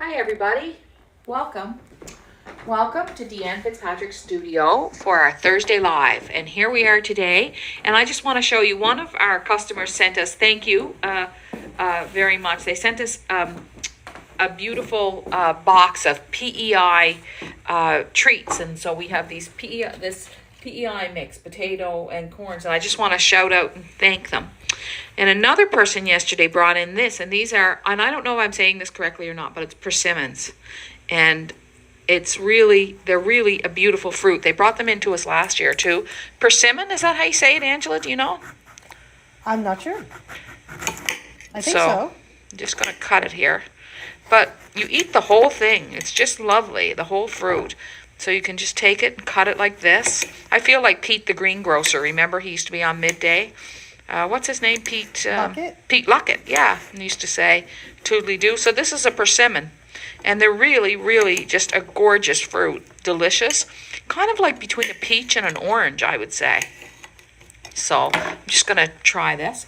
Hi everybody, welcome. Welcome to Deanne Fitzpatrick's studio for our Thursday Live. And here we are today, and I just want to show you, one of our customers sent us, thank you very much. They sent us a beautiful box of PEI treats, and so we have these this PEI mix, potato and corns, and I just want to shout out and thank them. And another person yesterday brought in this, and these are, and I don't know if I'm saying this correctly or not, but it's persimmons. And they're really a beautiful fruit. They brought them into us last year too. Persimmon, is that how you say it, Angela? Do you know? I'm not sure. I think so. I'm just going to cut it here. But you eat the whole thing. It's just lovely, the whole fruit. So you can just take it and cut it like this. I feel like Pete the greengrocer. Remember, he used to be on Midday? What's his name? Pete Luckett? Pete Luckett, yeah. He used to say toodly-doo. So this is a persimmon. And they're really, really just a gorgeous fruit. Delicious. Kind of like between a peach and an orange, I would say. So I'm just going to try this.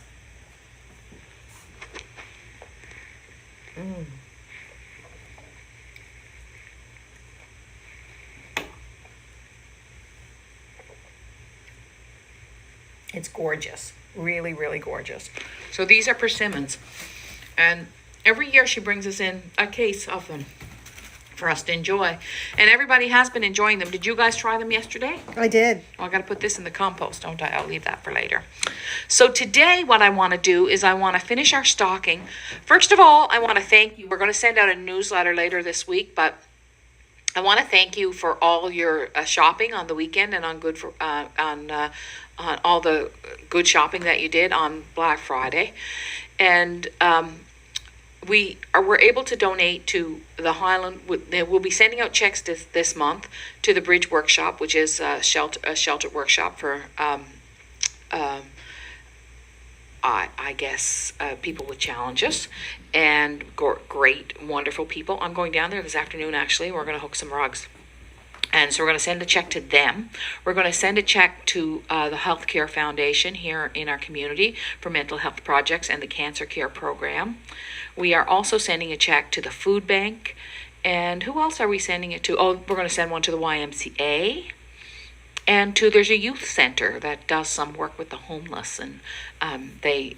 It's gorgeous. Really, really gorgeous. So these are persimmons. And every year she brings us in a case of them for us to enjoy. And everybody has been enjoying them. Did you guys try them yesterday? I did. Oh, I got to put this in the compost, don't I? I'll leave that for later. So today what I want to do is I want to finish our stocking. First of all, I want to thank you. We're going to send out a newsletter later this week, but I want to thank you for all your shopping on the weekend and on all the good shopping that you did on Black Friday. And we're able to donate to the Highland. We'll be sending out checks this month to the Bridge Workshop, which is a shelter workshop for I guess people with challenges, and great, wonderful people. I'm going down there this afternoon, actually. We're going to hook some rugs. And so we're going to send a check to them. We're going to send a check to the Healthcare Foundation here in our community for mental health projects and the Cancer Care Program. We are also sending a check to the Food Bank. And who else are we sending it to? Oh, we're going to send one to the YMCA. And there's a youth center that does some work with the homeless, and they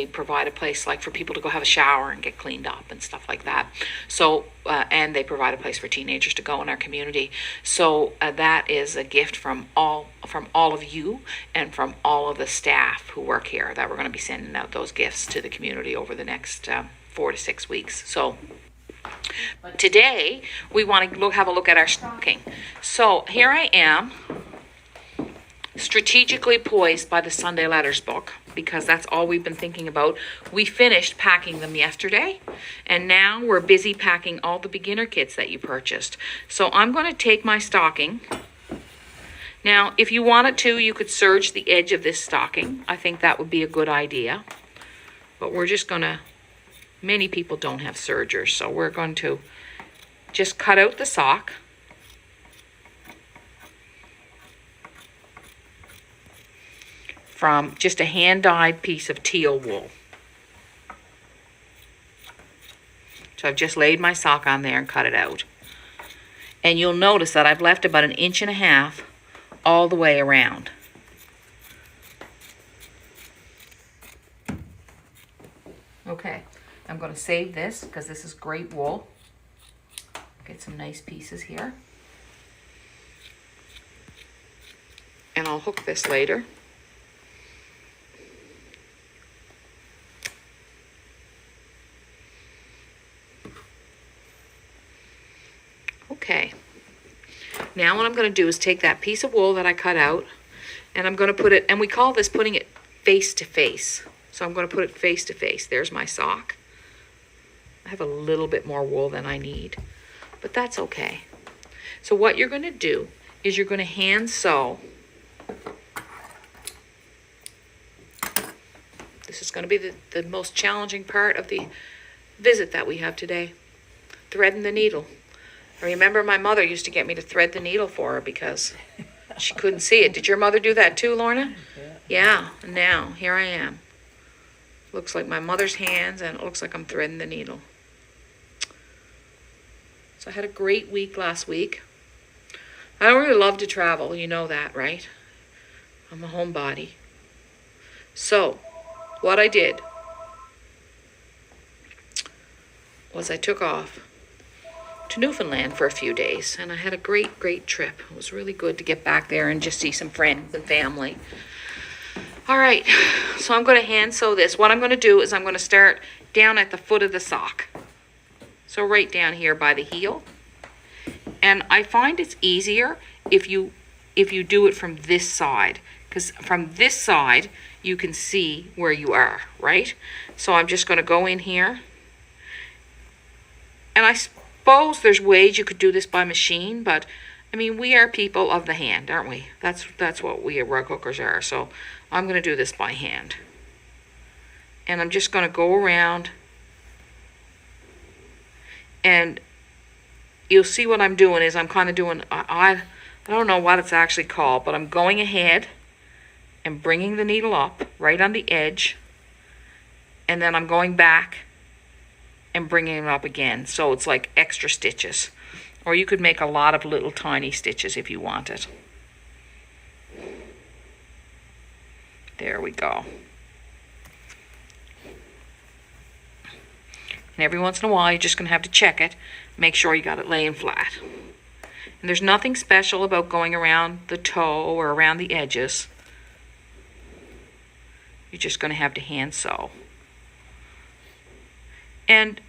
provide a place like for people to go have a shower and get cleaned up and stuff like that. So and they provide a place for teenagers to go in our community. So that is a gift from all of you and from all of the staff who work here, that we're going to be sending out those gifts to the community over the next 4 to 6 weeks. So today we want to have a look at our stocking. So here I am, strategically poised by the Sunday Letters book, because that's all we've been thinking about. We finished packing them yesterday, and now we're busy packing all the beginner kits that you purchased. So I'm going to take my stocking. Now, if you wanted to, you could serge the edge of this stocking. I think that would be a good idea. But we're just going to, many people don't have sergers, so we're going to just cut out the sock. From just a hand-dyed piece of teal wool. So I've just laid my sock on there and cut it out. And you'll notice that I've left about 1.5 inches all the way around. Okay, I'm going to save this because this is great wool. Get some nice pieces here. And I'll hook this later. Okay, now what I'm going to do is take that piece of wool that I cut out, and I'm going to put it, and we call this putting it face to face. So I'm going to put it face to face. There's my sock. I have a little bit more wool than I need, but that's okay. So what you're going to do is you're going to hand sew. This is going to be the most challenging part of the visit that we have today. Threading the needle. I remember my mother used to get me to thread the needle for her because she couldn't see it. Did your mother do that too, Lorna? Yeah. And now, here I am. Looks like my mother's hands, and it looks like I'm threading the needle. So I had a great week last week. I don't really love to travel, you know that, right? I'm a homebody. So, what I did was I took off to Newfoundland for a few days, and I had a great, great trip. It was really good to get back there and just see some friends and family. All right, so I'm going to hand sew this. What I'm going to do is I'm going to start down at the foot of the sock. So right down here by the heel. And I find it's easier if you do it from this side, because from this side you can see where you are, right? So I'm just going to go in here. And I suppose there's ways you could do this by machine, but I mean, we are people of the hand, aren't we? That's what we rug hookers are. So I'm going to do this by hand. And I'm just going to go around, and you'll see what I'm doing is I'm kind of doing, I don't know what it's actually called, but I'm going ahead and bringing the needle up right on the edge, and then I'm going back and bringing it up again. So it's like extra stitches. Or you could make a lot of little tiny stitches if you wanted. There we go. And every once in a while, you're just going to have to check it. Make sure you got it laying flat. And there's nothing special about going around the toe or around the edges. You're just going to have to hand sew. And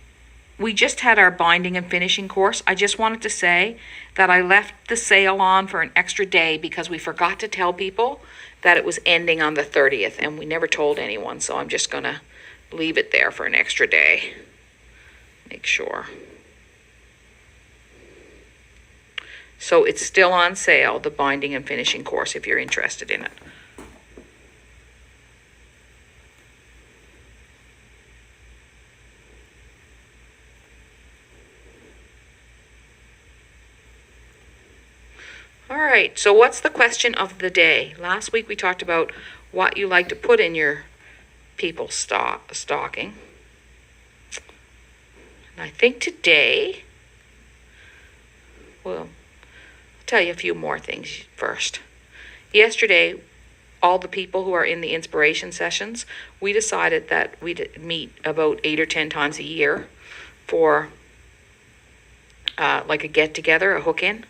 we just had our binding and finishing course. I just wanted to say that I left the sale on for an extra day because we forgot to tell people that it was ending on the 30th, and we never told anyone, so I'm just going to leave it there for an extra day. Make sure. So it's still on sale, the binding and finishing course, if you're interested in it. All right, so what's the question of the day? Last week we talked about what you like to put in your people's stocking. And I think today, well, I'll tell you a few more things first. Yesterday, all the people who are in the inspiration sessions, we decided that we'd meet about 8 or 10 times a year for like a get-together, a hook-in.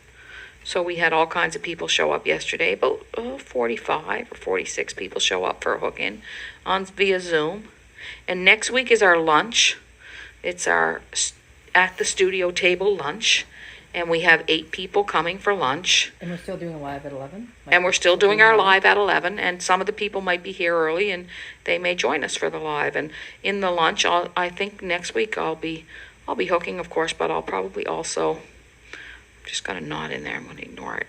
So we had all kinds of people show up yesterday, about 45 or 46 people show up for a hook-in via Zoom. And next week is our lunch. It's our at the studio table lunch. And we have 8 people coming for lunch. And we're still doing a live at 11? And we're still doing our live at 11. And some of the people might be here early, and they may join us for the live. And in the lunch, I think next week I'll be hooking, of course, but I'll probably also... just got a knot in there. I'm going to ignore it.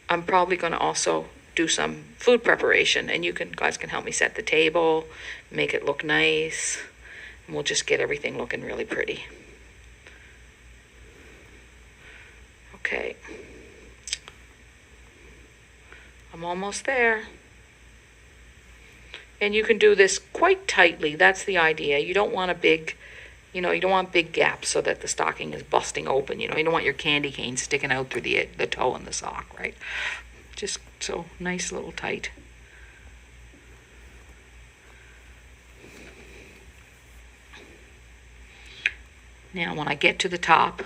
I'm probably going to also do some food preparation, and you guys can help me set the table, make it look nice, and we'll just get everything looking really pretty. Okay. I'm almost there. And you can do this quite tightly. That's the idea. You don't want a big... you don't want big gaps so that the stocking is busting open. You don't want your candy cane sticking out through the toe in the sock, right? Just so nice, little tight. Now, when I get to the top,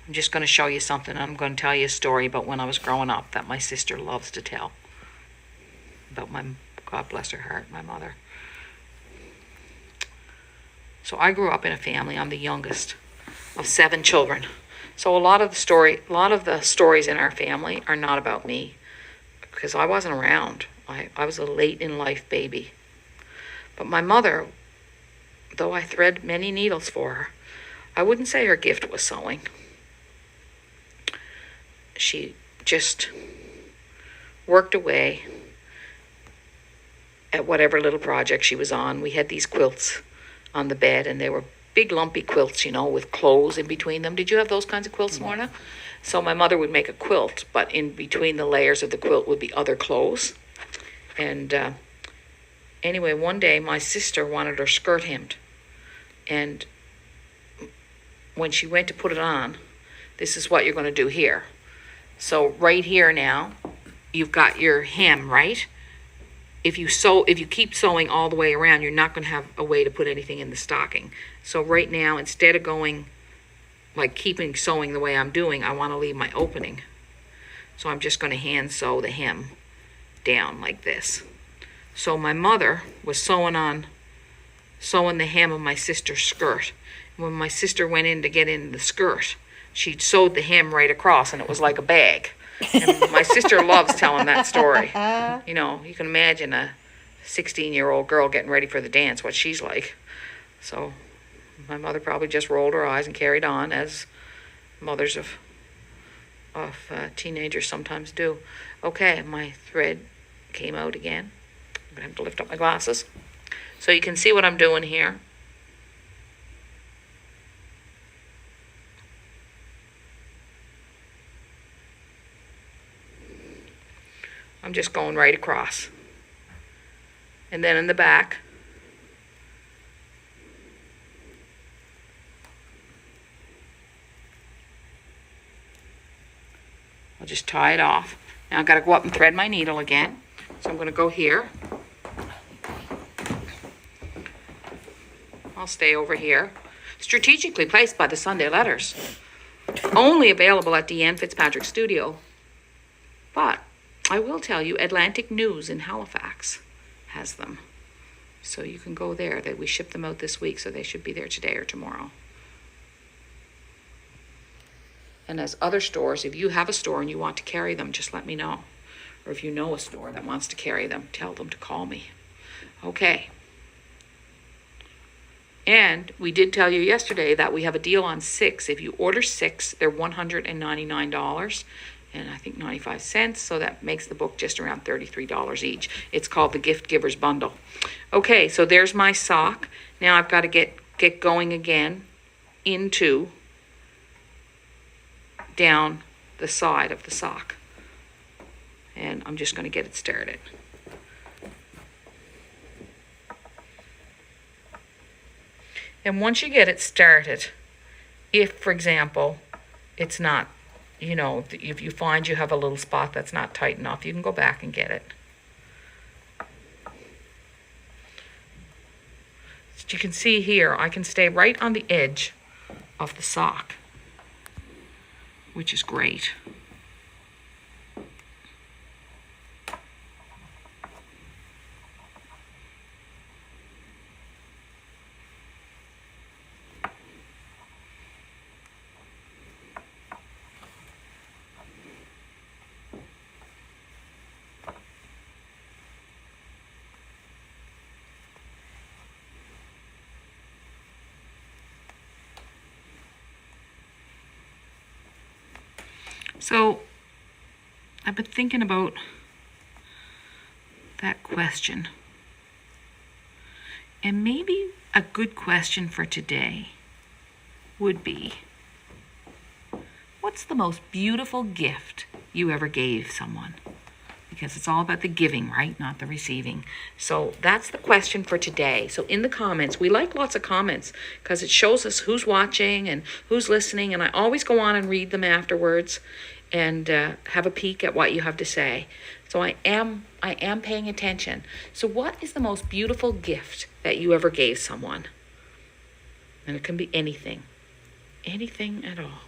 I'm just going to show you something. I'm going to tell you a story about when I was growing up that my sister loves to tell. About God bless her heart, my mother. So I grew up in a family. I'm the youngest of 7 children. So a lot of the stories in our family are not about me, because I wasn't around. I was a late in life baby. But my mother, though I thread many needles for her, I wouldn't say her gift was sewing. She just worked away at whatever little project she was on. We had these quilts on the bed, and they were big lumpy quilts, with clothes in between them. Did you have those kinds of quilts, Morna? So my mother would make a quilt, but in between the layers of the quilt would be other clothes. And anyway, one day my sister wanted her skirt hemmed, and when she went to put it on, this is what you're going to do here. So right here now, you've got your hem, right? If you keep sewing all the way around, you're not going to have a way to put anything in the stocking. So right now, instead of going like keeping sewing the way I'm doing, I want to leave my opening. So I'm just going to hand sew the hem down like this. So my mother was sewing the hem of my sister's skirt. When my sister went in to get in the skirt, she sewed the hem right across, and it was like a bag. And my sister loves telling that story. You know, you can imagine a 16-year-old girl getting ready for the dance, what she's like. So my mother probably just rolled her eyes and carried on, as mothers of teenagers sometimes do. Okay, my thread came out again. I'm going to have to lift up my glasses. So you can see what I'm doing here. I'm just going right across. And then in the back, I'll just tie it off. Now I've got to go up and thread my needle again. So I'm going to go here. I'll stay over here. Strategically placed by the Sunday Letters. Only available at Deanne Fitzpatrick Studio. But I will tell you, Atlantic News in Halifax has them. So you can go there. We ship them out this week, so they should be there today or tomorrow. And as other stores, if you have a store and you want to carry them, just let me know. Or if you know a store that wants to carry them, tell them to call me. Okay. And we did tell you yesterday that we have a deal on 6. If you order 6, they're $199 and I think 95 cents. So that makes the book just around $33 each. It's called the Gift Giver's Bundle. Okay, so there's my sock. Now I've got to get going again into down the side of the sock. And I'm just going to get it started. And once you get it started, if, for example, it's not, you know, if you find you have a little spot that's not tight enough, you can go back and get it. As you can see here, I can stay right on the edge of the sock, which is great. So I've been thinking about that question. And maybe a good question for today would be, what's the most beautiful gift you ever gave someone? Because it's all about the giving, right? Not the receiving. So that's the question for today. So in the comments, we like lots of comments because it shows us who's watching and who's listening. And I always go on and read them afterwards and have a peek at what you have to say. So I am paying attention. So what is the most beautiful gift that you ever gave someone? And it can be anything. Anything at all.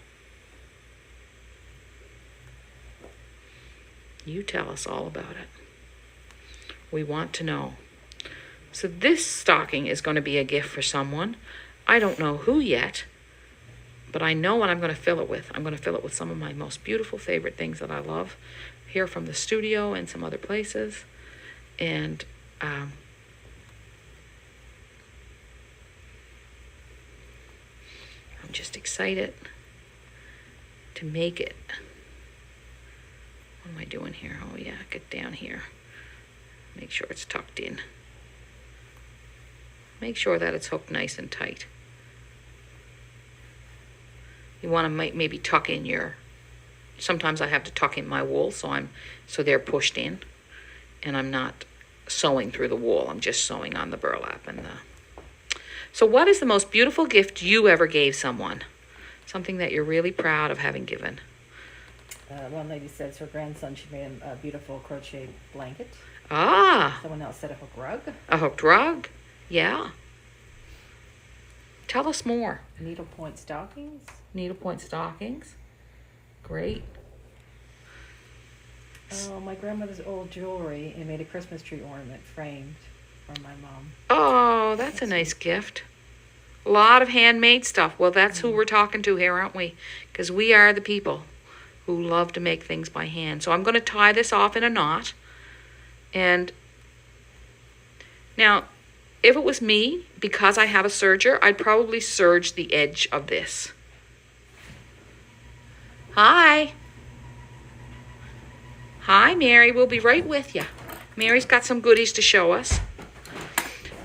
You tell us all about it. We want to know. So this stocking is going to be a gift for someone. I don't know who yet, but I know what I'm going to fill it with. I'm going to fill it with some of my most beautiful favorite things that I love here from the studio and some other places. And I'm just excited to make it. What am I doing here? Oh yeah, get down here. Make sure it's tucked in. Make sure that it's hooked nice and tight. You want to maybe tuck in your, sometimes I have to tuck in my wool so they're pushed in and I'm not sewing through the wool. I'm just sewing on the burlap and the. So what is the most beautiful gift you ever gave someone? Something that you're really proud of having given. One lady says her grandson, she made him a beautiful crochet blanket. Ah, Someone else said a hook rug. a hooked rug. Yeah. Tell us more. Needlepoint stockings. Needlepoint stockings. Great. Oh, my grandmother's old jewelry and made a Christmas tree ornament framed for my mom. Oh, that's a nice gift. A lot of handmade stuff. Well, that's who we're talking to here, aren't we? Because we are the people who love to make things by hand. So I'm going to tie this off in a knot. And now, if it was me, because I have a serger, I'd probably serge the edge of this. Hi. Hi, Mary. We'll be right with you. Mary's got some goodies to show us.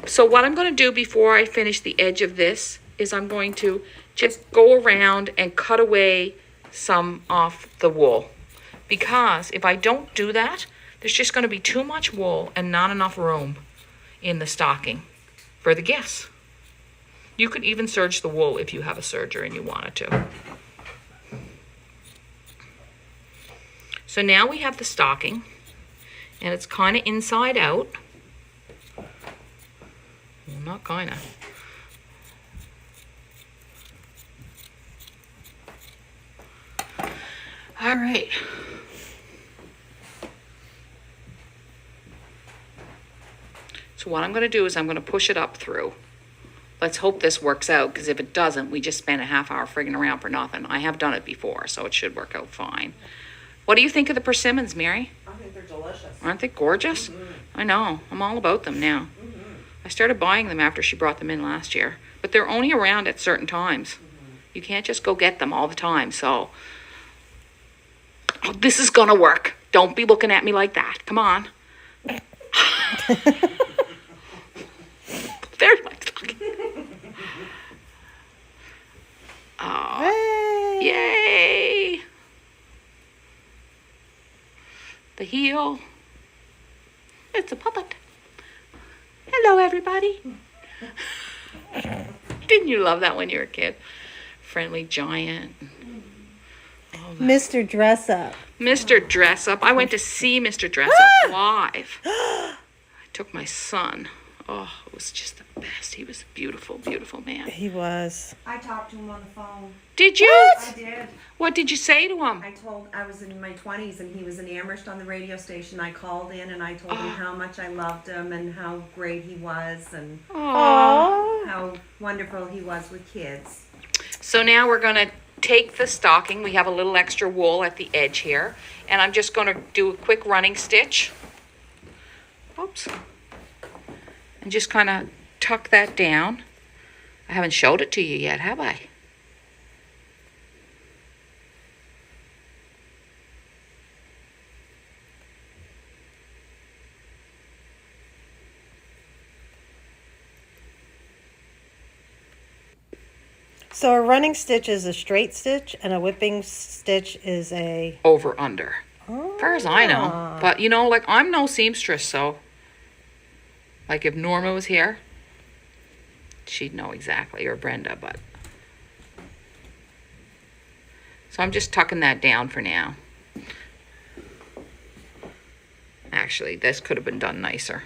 So what I'm going to do before I finish the edge of this is I'm going to just go around and cut away some off the wool. Because if I don't do that, there's just going to be too much wool and not enough room in the stocking for the gifts. You could even serge the wool if you have a serger and you wanted to. So now we have the stocking, and it's kind of inside out. Well, not kind of. All right. So what I'm going to do is I'm going to push it up through. Let's hope this works out, because if it doesn't, we just spent a half hour frigging around for nothing. I have done it before, so it should work out fine. What do you think of the persimmons, Mary? I think they're delicious. Aren't they gorgeous? Mm-hmm. I know. I'm all about them now. Mm-hmm. I started buying them after she brought them in last year. But they're only around at certain times. Mm-hmm. You can't just go get them all the time. So, oh, this is going to work. Don't be looking at me like that. Come on. There's my stocking. Oh, yay. The heel. It's a puppet. Hello, everybody. Didn't you love that when you were a kid? Friendly giant. Mr. Dress Up. Mr. Dress Up. I went to see Mr. Dress Up live. I took my son. Oh, it was just the best. He was a beautiful, beautiful man. He was. I talked to him on the phone. Did you? I did. What did you say to him? I was in my 20s and he was in Amherst on the radio station. I called in and I told him how much I loved him and how great he was and Aww. how wonderful he was with kids. So now we're going to take the stocking. We have a little extra wool at the edge here. And I'm just going to do a quick running stitch. Oops. And just kind of tuck that down. I haven't showed it to you yet, have I? So a running stitch is a straight stitch and a whipping stitch is a... Over under. As far as I know. But, you know, like, I'm no seamstress, so... Like, if Norma was here, she'd know exactly, or Brenda, but... So I'm just tucking that down for now. Actually, this could have been done nicer.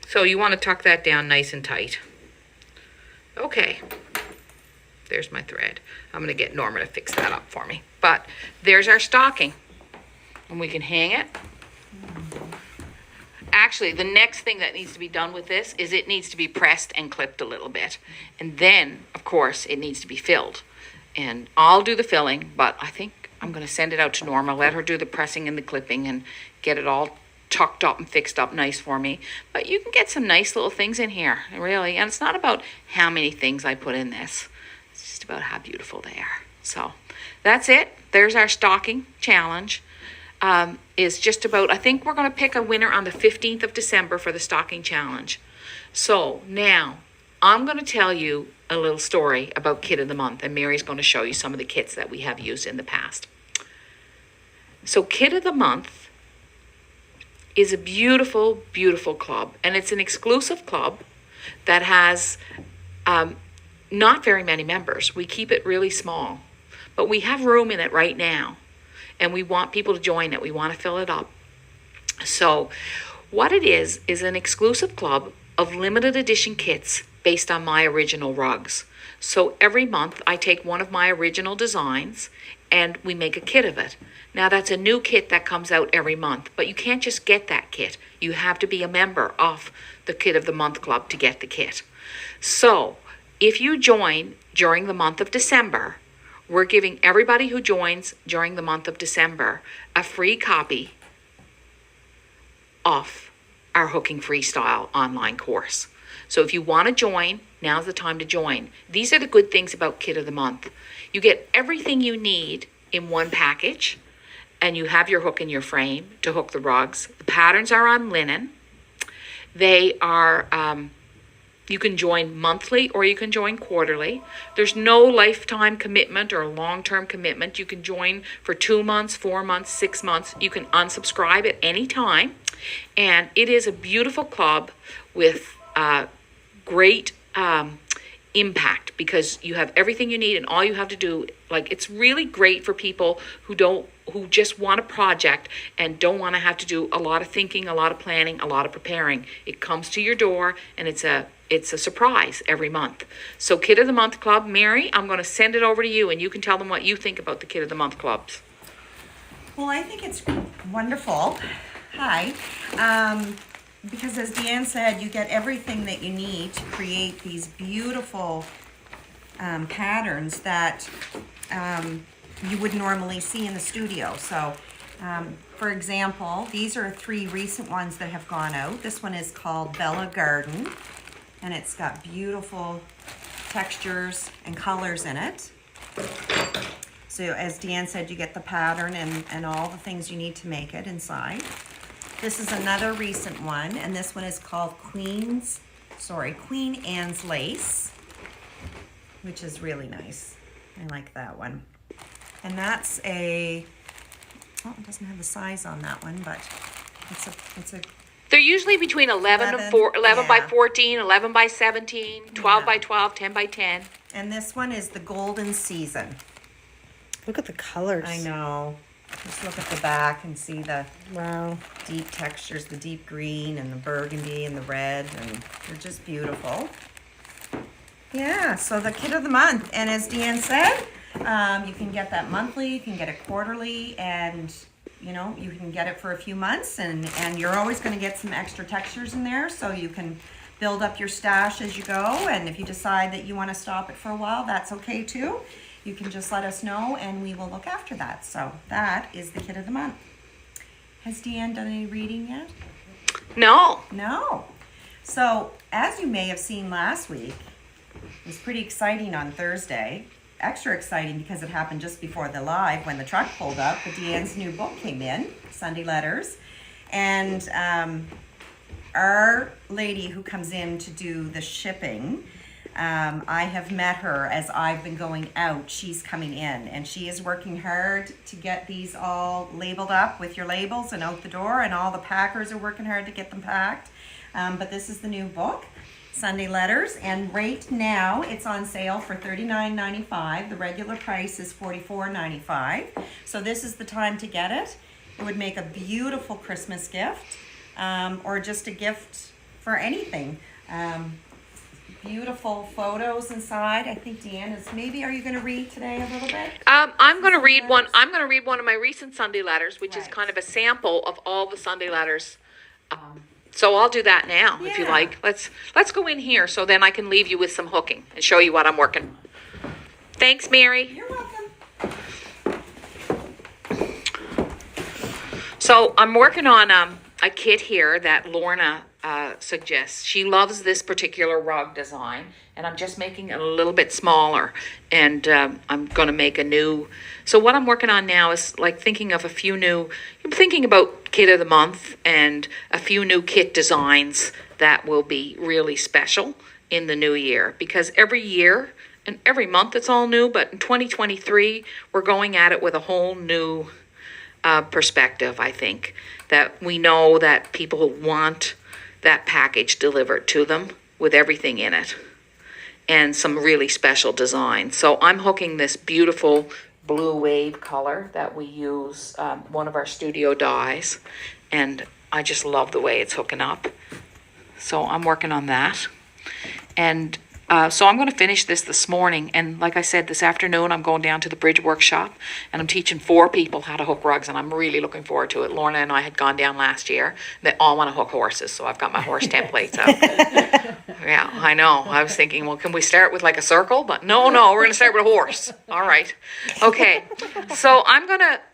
So you want to tuck that down nice and tight. Okay. There's my thread. I'm going to get Norma to fix that up for me. But there's our stocking. And we can hang it. Actually, the next thing that needs to be done with this is it needs to be pressed and clipped a little bit. And then, of course, it needs to be filled. And I'll do the filling, but I think I'm going to send it out to Norma, let her do the pressing and the clipping and get it all tucked up and fixed up nice for me. But you can get some nice little things in here, really. And it's not about how many things I put in this. It's just about how beautiful they are. So that's it. There's our stocking challenge. Is just about, I think we're going to pick a winner on the 15th of December for the stocking challenge. So now I'm going to tell you a little story about Kit of the Month, and Mary's going to show you some of the kits that we have used in the past. So Kit of the Month is a beautiful, beautiful club, and it's an exclusive club that has not very many members. We keep it really small, but we have room in it right now, and we want people to join it. We want to fill it up. So what it is an exclusive club of limited edition kits based on my original rugs. So every month I take one of my original designs and we make a kit of it. Now that's a new kit that comes out every month, but you can't just get that kit. You have to be a member of the Kit of the Month Club to get the kit. So if you join during the month of December, we're giving everybody who joins during the month of December a free copy of our Hooking Freestyle online course. So if you want to join, now's the time to join. These are the good things about Kit of the Month. You get everything you need in one package, and you have your hook and your frame to hook the rugs. The patterns are on linen. They are, you can join monthly or you can join quarterly. There's no lifetime commitment or long-term commitment. You can join for 2 months, 4 months, 6 months. You can unsubscribe at any time. And it is a beautiful club with great impact, because you have everything you need and all you have to do, like, it's really great for people who just want a project and don't want to have to do a lot of thinking, a lot of planning, a lot of preparing. It comes to your door and it's a surprise every month. So Kit of the Month Club, Mary, I'm going to send it over to you and you can tell them what you think about the Kit of the Month Clubs. Well, I think it's wonderful. Hi. Because as Deanne said, you get everything that you need to create these beautiful patterns that you would normally see in the studio. So, for example, these are 3 recent ones that have gone out. This one is called Bella Garden, and it's got beautiful textures and colors in it. So as Deanne said, you get the pattern and all the things you need to make it inside. This is another recent one, and this one is called Queen Anne's Lace, which is really nice. I like that one. And that's it doesn't have the size on that one, but it's a They're usually between 11 by 14, 11 by 17, 12 by 12, 10 by 10. And this one is the Golden Season. Look at the colors. I know. Just look at the back and see the Wow. deep textures, the deep green and the burgundy and the red, and they're just beautiful. Yeah, so the Kit of the Month. And as Deanne said, you can get that monthly, you can get it quarterly, and you can get it for a few months, and you're always going to get some extra textures in there, so you can build up your stash as you go. And if you decide that you want to stop it for a while, that's okay too. You can just let us know and we will look after that. So that is the Kit of the Month. Has Deanne done any reading yet? No. No. So as you may have seen last week, it was pretty exciting on Thursday. Extra exciting because it happened just before the live when the truck pulled up. But Deanne's new book came in, Sunday Letters. And our lady who comes in to do the shipping, I have met her as I've been going out. She's coming in, and she is working hard to get these all labeled up with your labels and out the door, and all the packers are working hard to get them packed. But this is the new book, Sunday Letters, and right now it's on sale for $39.95. The regular price is $44.95. So this is the time to get it. It would make a beautiful Christmas gift, or just a gift for anything. Beautiful photos inside. I think Deanne is are you going to read today a little bit? I'm going to read one. I'm going to read one of my recent Sunday letters, which is Right. kind of a sample of all the Sunday letters. So I'll do that now, if you Yeah. like. Let's go in here, so then I can leave you with some hooking and show you what I'm working. Thanks, Mary. You're welcome. So I'm working on a kit here that Lorna suggests. She loves this particular rug design, and I'm just making it a little bit smaller, and I'm going to make a new. So what I'm working on now is like thinking of a few new. I'm thinking about Kit of the Month and a few new kit designs that will be really special in the new year, because every year and every month it's all new, but in 2023, we're going at it with a whole new perspective, I think. That we know that people want that package delivered to them with everything in it and some really special design. So I'm hooking this beautiful blue wave color that we use, one of our studio dyes, and I just love the way it's hooking up. So I'm working on that. And so I'm going to finish this morning. And like I said, this afternoon, I'm going down to the bridge workshop and I'm teaching 4 people how to hook rugs. And I'm really looking forward to it. Lorna and I had gone down last year. They all want to hook horses. So I've got my horse templates out. Yeah, I know. I was thinking, well, can we start with like a circle? But no, we're going to start with a horse. All right. Okay. So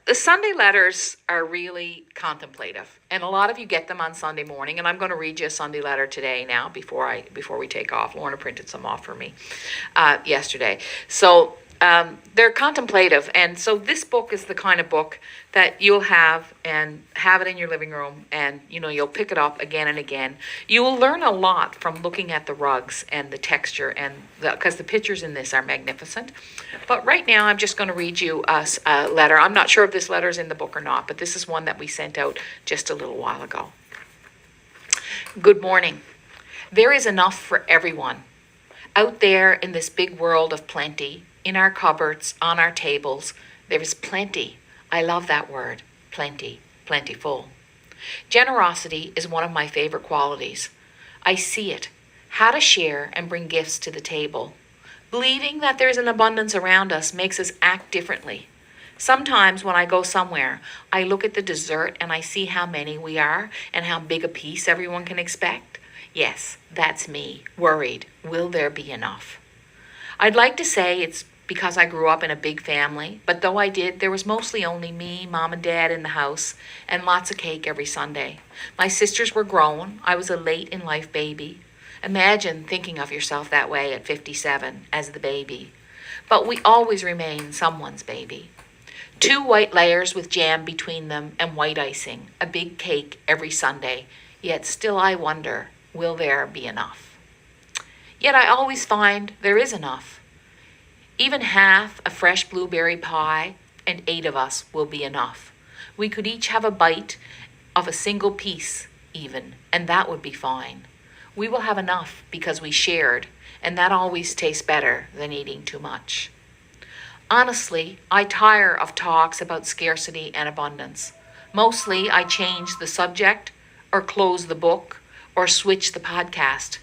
the Sunday letters are really contemplative. And a lot of you get them on Sunday morning. And I'm going to read you a Sunday letter today now before we take off. Lorna printed some off for me yesterday. So they're contemplative. And so this book is the kind of book that you'll have it in your living room, and you'll pick it up again and again. You will learn a lot from looking at the rugs and the texture, and because the pictures in this are magnificent. But right now I'm just going to read you a letter. I'm not sure if this letter is in the book or not, but this is one that we sent out just a little while ago. Good morning. There is enough for everyone. Out there in this big world of plenty, in our cupboards, on our tables, there is plenty. I love that word, plenty, plentiful. Generosity is one of my favorite qualities. I see it, how to share and bring gifts to the table. Believing that there's an abundance around us makes us act differently. Sometimes when I go somewhere, I look at the dessert and I see how many we are and how big a piece everyone can expect. Yes, that's me, worried. Will there be enough? I'd like to say it's because I grew up in a big family, but though I did, there was mostly only me, Mom and Dad in the house, and lots of cake every Sunday. My sisters were grown. I was a late-in-life baby. Imagine thinking of yourself that way at 57 as the baby. But we always remain someone's baby. 2 white layers with jam between them and white icing, a big cake every Sunday, yet still I wonder, will there be enough? Yet I always find there is enough. Even half a fresh blueberry pie, and 8 of us will be enough. We could each have a bite of a single piece even, and that would be fine. We will have enough because we shared, and that always tastes better than eating too much. Honestly, I tire of talks about scarcity and abundance. Mostly I change the subject or close the book or switch the podcast.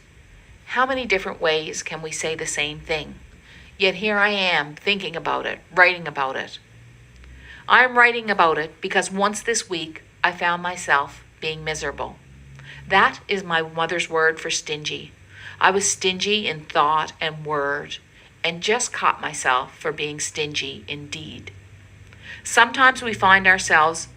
How many different ways can we say the same thing? Yet here I am thinking about it, writing about it. I'm writing about it because once this week I found myself being miserable. That is my mother's word for stingy. I was stingy in thought and word and just caught myself for being stingy in deed. Sometimes we find ourselves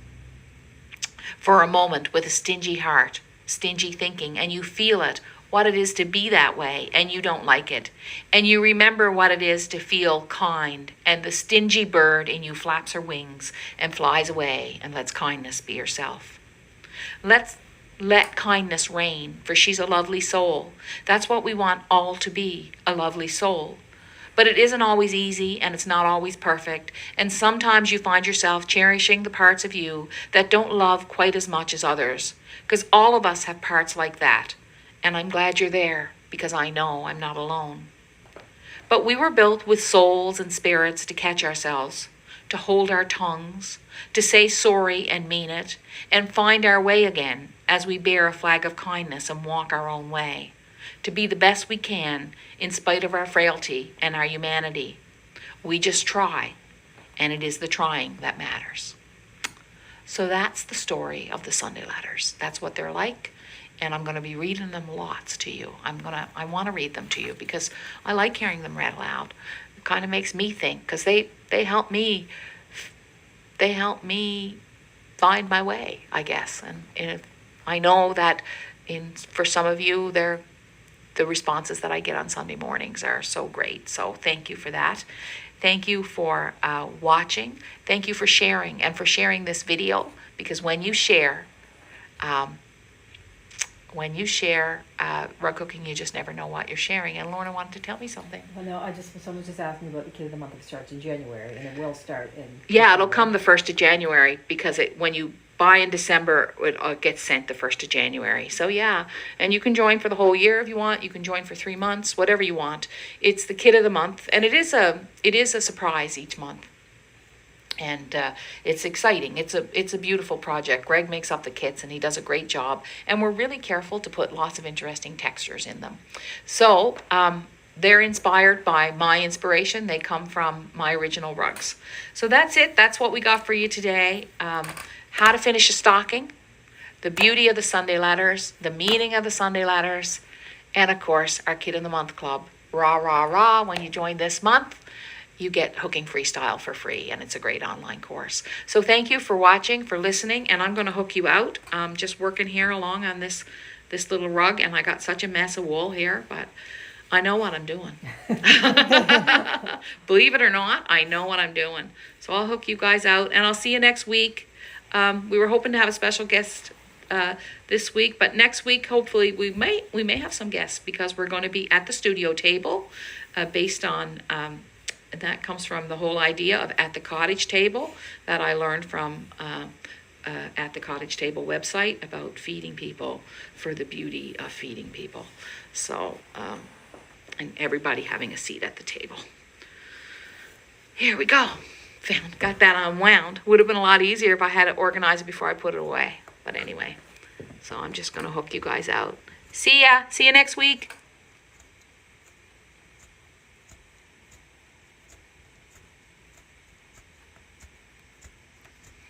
for a moment with a stingy heart, stingy thinking, and you feel it, what it is to be that way, and you don't like it. And you remember what it is to feel kind, and the stingy bird in you flaps her wings and flies away and lets kindness be herself. Let kindness reign, for she's a lovely soul. That's what we want all to be, a lovely soul. But it isn't always easy, and it's not always perfect, and sometimes you find yourself cherishing the parts of you that don't love quite as much as others, because all of us have parts like that. And I'm glad you're there, because I know I'm not alone. But we were built with souls and spirits to catch ourselves, to hold our tongues, to say sorry and mean it, and find our way again as we bear a flag of kindness and walk our own way, to be the best we can in spite of our frailty and our humanity. We just try, and it is the trying that matters. So that's the story of the Sunday letters. That's what they're like. And I'm going to be reading them lots to you. I want to read them to you because I like hearing them read aloud. It kind of makes me think, because they help me find my way, I guess. And I know that for some of you, the responses that I get on Sunday mornings are so great. So thank you for that. Thank you for watching. Thank you for sharing, and for sharing this video, because when you share, when you share rug cooking, you just never know what you're sharing. And Lorna wanted to tell me something. Well, no, someone just asked me about the Kid of the Month that starts in January, and it will start in. Yeah, it'll December. come the 1st of January because when you buy in December, it gets sent the 1st of January. So yeah, and you can join for the whole year if you want. You can join for 3 months, whatever you want. It's the Kid of the Month, and it is a surprise each month. And it's exciting. It's a beautiful project. Greg makes up the kits and he does a great job. And we're really careful to put lots of interesting textures in them. So they're inspired by my inspiration. They come from my original rugs. So that's it. That's what we got for you today. How to finish a stocking, the beauty of the Sunday letters, the meaning of the Sunday letters, and of course our Kid of the Month Club. Rah, rah, rah, when you join this month, you get Hooking Freestyle for free, and it's a great online course. So thank you for watching, for listening, and I'm going to hook you out. I'm just working here along on this little rug, and I got such a mess of wool here, but I know what I'm doing. Believe it or not, I know what I'm doing. So I'll hook you guys out, and I'll see you next week. We were hoping to have a special guest this week, but next week hopefully we may have some guests because we're going to be at the studio table based on that comes from the whole idea of At the Cottage Table that I learned from At the Cottage Table website about feeding people for the beauty of feeding people. So and everybody having a seat at the table. Here we go. Got that unwound. Would have been a lot easier if I had it organized before I put it away. But anyway, so I'm just going to hook you guys out. See ya. See you next week.